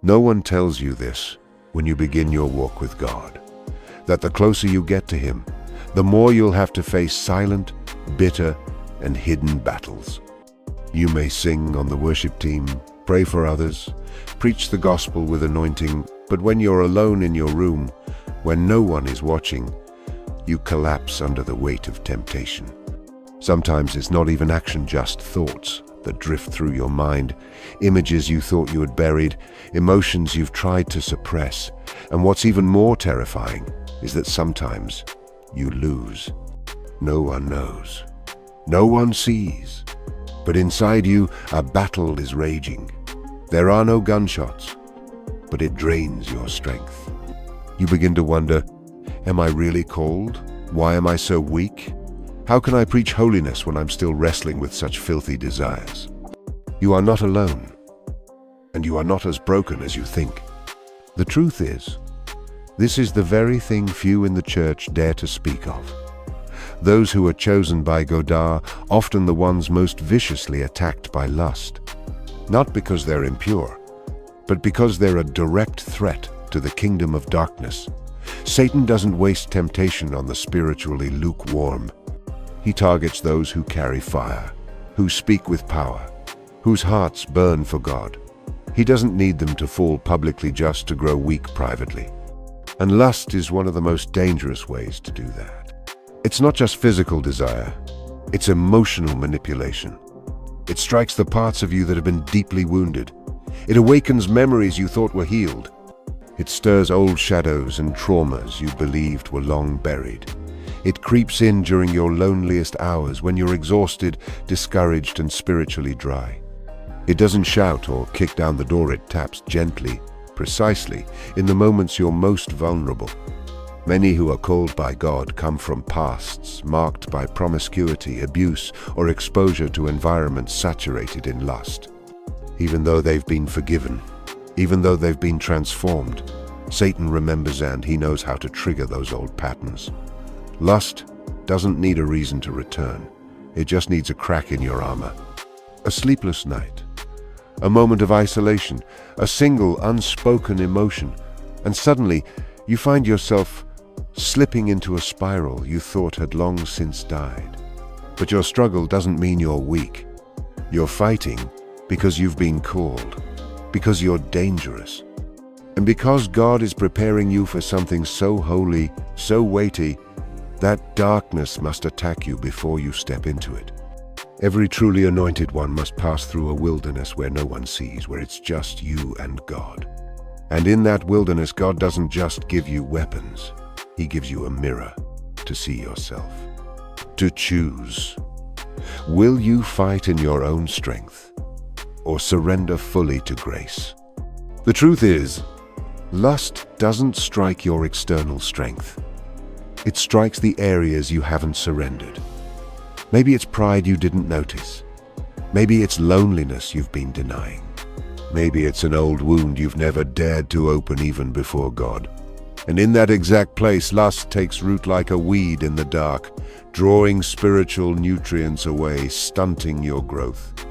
No one tells you this when you begin your walk with God, that the closer you get to Him, the more you'll have to face silent, bitter, and hidden battles. You may sing on the worship team, pray for others, preach the gospel with anointing, but when you're alone in your room, when no one is watching, you collapse under the weight of temptation. Sometimes it's not even action, just thoughts that drift through your mind, images you thought you had buried, emotions you've tried to suppress. And what's even more terrifying is that sometimes you lose. No one knows. No one sees. But inside you, a battle is raging. There are no gunshots, but it drains your strength. You begin to wonder, am I really called? Why am I so weak? How can I preach holiness when I'm still wrestling with such filthy desires? You are not alone, and you are not as broken as you think. The truth is, this is the very thing few in the church dare to speak of. Those who are chosen by God are often the ones most viciously attacked by lust, not because they're impure, but because they're a direct threat to the kingdom of darkness. Satan doesn't waste temptation on the spiritually lukewarm. He targets those who carry fire, who speak with power, whose hearts burn for God. He doesn't need them to fall publicly just to grow weak privately. And lust is one of the most dangerous ways to do that. It's not just physical desire, it's emotional manipulation. It strikes the parts of you that have been deeply wounded. It awakens memories you thought were healed. It stirs old shadows and traumas you believed were long buried. It creeps in during your loneliest hours when you're exhausted, discouraged, and spiritually dry. It doesn't shout or kick down the door, it taps gently, precisely, in the moments you're most vulnerable. Many who are called by God come from pasts marked by promiscuity, abuse, or exposure to environments saturated in lust. Even though they've been forgiven, even though they've been transformed, Satan remembers and he knows how to trigger those old patterns. Lust doesn't need a reason to return. It just needs a crack in your armor. A sleepless night, a moment of isolation, a single unspoken emotion, and suddenly you find yourself slipping into a spiral you thought had long since died. But your struggle doesn't mean you're weak. You're fighting because you've been called, because you're dangerous, and because God is preparing you for something so holy, so weighty, that darkness must attack you before you step into it. Every truly anointed one must pass through a wilderness where no one sees, where it's just you and God. And in that wilderness, God doesn't just give you weapons. He gives you a mirror to see yourself, to choose. Will you fight in your own strength or surrender fully to grace? The truth is, lust doesn't strike your external strength. It strikes the areas you haven't surrendered. Maybe it's pride you didn't notice. Maybe it's loneliness you've been denying. Maybe it's an old wound you've never dared to open even before God. And in that exact place, lust takes root like a weed in the dark, drawing spiritual nutrients away, stunting your growth.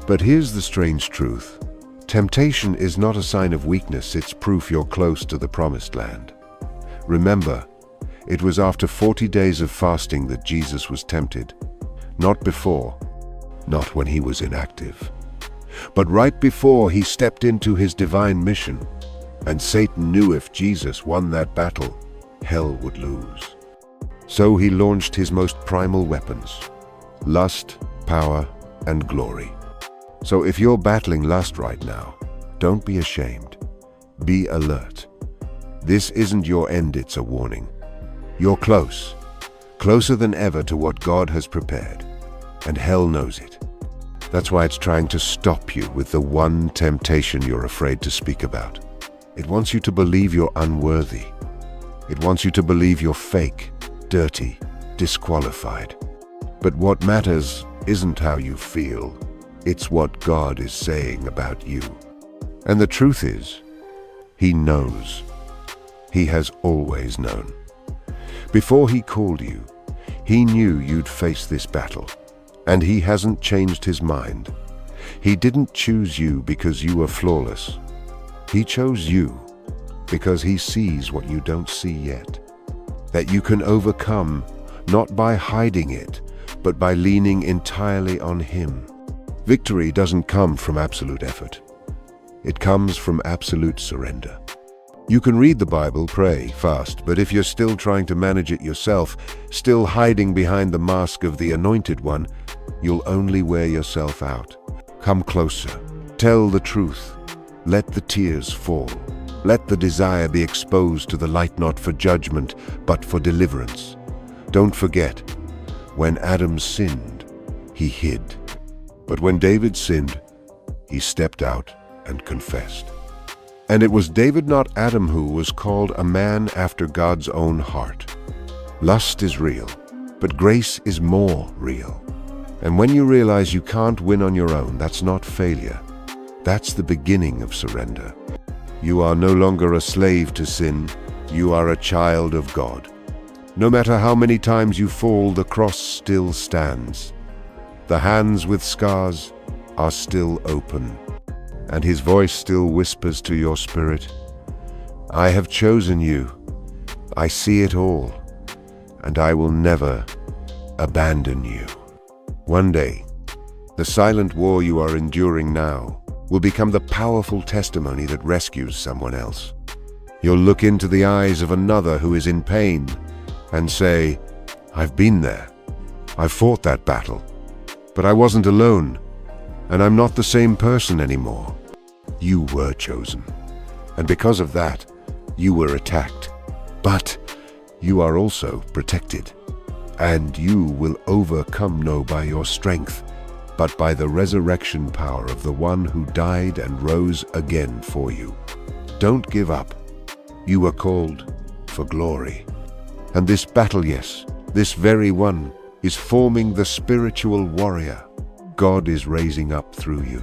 But here's the strange truth. Temptation is not a sign of weakness, it's proof you're close to the promised land. Remember, it was after 40 days of fasting that Jesus was tempted. Not before, not when he was inactive, but right before he stepped into his divine mission. And Satan knew if Jesus won that battle, hell would lose. So he launched his most primal weapons: lust, power, and glory. So if you're battling lust right now, don't be ashamed. Be alert. This isn't your end, it's a warning. You're close, closer than ever to what God has prepared, and hell knows it. That's why it's trying to stop you with the one temptation you're afraid to speak about. It wants you to believe you're unworthy. It wants you to believe you're fake, dirty, disqualified. But what matters isn't how you feel. It's what God is saying about you. And the truth is, He knows. He has always known. Before He called you, He knew you'd face this battle. And He hasn't changed His mind. He didn't choose you because you were flawless. He chose you because he sees what you don't see yet. That you can overcome not by hiding it, but by leaning entirely on him. Victory doesn't come from absolute effort. It comes from absolute surrender. You can read the Bible, pray, fast, but if you're still trying to manage it yourself, still hiding behind the mask of the Anointed One, you'll only wear yourself out. Come closer. Tell the truth. Let the tears fall. Let the desire be exposed to the light, not for judgment, but for deliverance. Don't forget, when Adam sinned, he hid. But when David sinned, he stepped out and confessed. And it was David, not Adam, who was called a man after God's own heart. Lust is real, but grace is more real. And when you realize you can't win on your own, that's not failure. That's the beginning of surrender. You are no longer a slave to sin. You are a child of God. No matter how many times you fall, the cross still stands. The hands with scars are still open, and his voice still whispers to your spirit, I have chosen you. I see it all, and I will never abandon you. One day, the silent war you are enduring now will become the powerful testimony that rescues someone else. You'll look into the eyes of another who is in pain and say, I've been there. I've fought that battle, but I wasn't alone, and I'm not the same person anymore. You were chosen, and because of that, you were attacked. But you are also protected, and you will overcome not by your strength, but by the resurrection power of the one who died and rose again for you. Don't give up. You were called for glory. And this battle, yes, this very one, is forming the spiritual warrior God is raising up through you.